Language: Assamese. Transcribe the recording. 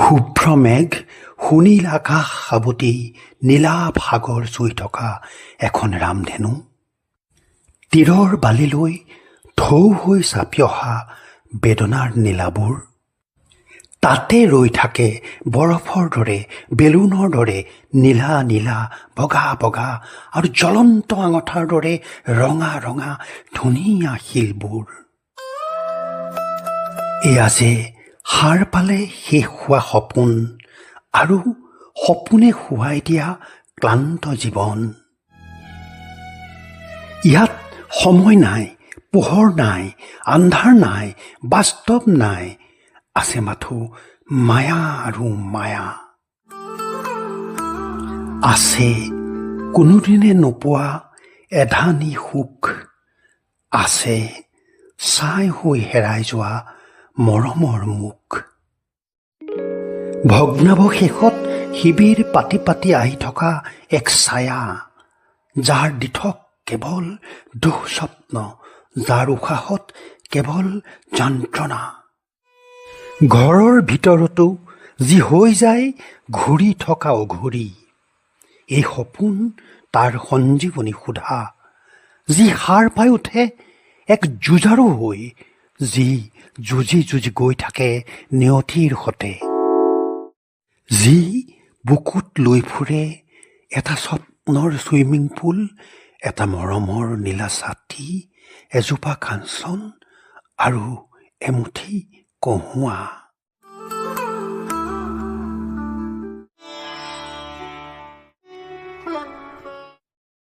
শুভ্ৰ মেঘ, সুনীল আকাশ সাবতি, নীলাভ সাগৰ চুই থকা এখন ৰামধেনু। তীৰৰ বালিলৈ ঢৌ হৈ চাপি অহা বেদনাৰ নীলাবোৰ। তাতে ৰৈ থাকে বৰফৰ দৰে, বেলুনৰ দৰে নীলা নীলা, বগা বগা আৰু জ্বলন্ত আঙঠাৰ দৰে ৰঙা ৰঙা ধুনীয়া শিলবোৰ। এয়া যে সাৰ পালে শেষ হোৱা সপোন আৰু সপোনে শুৱাই দিয়া ক্লান্ত জীৱন। ইয়াত সময় নাই, পোহৰ নাই, আন্ধাৰ নাই, বাস্তৱ নাই, আছে মাথো মায়া আৰু মায়া। আছে কোনোদিনে নোপোৱা এধানি সুখ, আছে ছাই হৈ হেৰাই যোৱা মৰমৰ মুখ। ভগ্নাৱশেষত শিবিৰ পাতি পাতি আহি থকা এক ছায়া, যাৰ দিঠক কেৱল দুঃস্বপ্ন, যাৰ উশাহত কেৱল যন্ত্ৰণা। ঘৰৰ ভিতৰতো যি হৈ যায় ঘূৰি থকা অঘৰী, এই সপোন তাৰ সঞ্জীৱনী সুধা, যি সাৰ পাই উঠে এক যুঁজাৰু হৈ, যি যুঁজি যুঁজি গৈ থাকে নিয়তিৰ সতে, যি বুকুত লৈ ফুৰে এটা স্বপ্নৰ ছুইমিং পুল, এটা মৰমৰ নীলা ছাতি, এজোপা কাঞ্চন আৰু এমুঠি কহুঁৱা।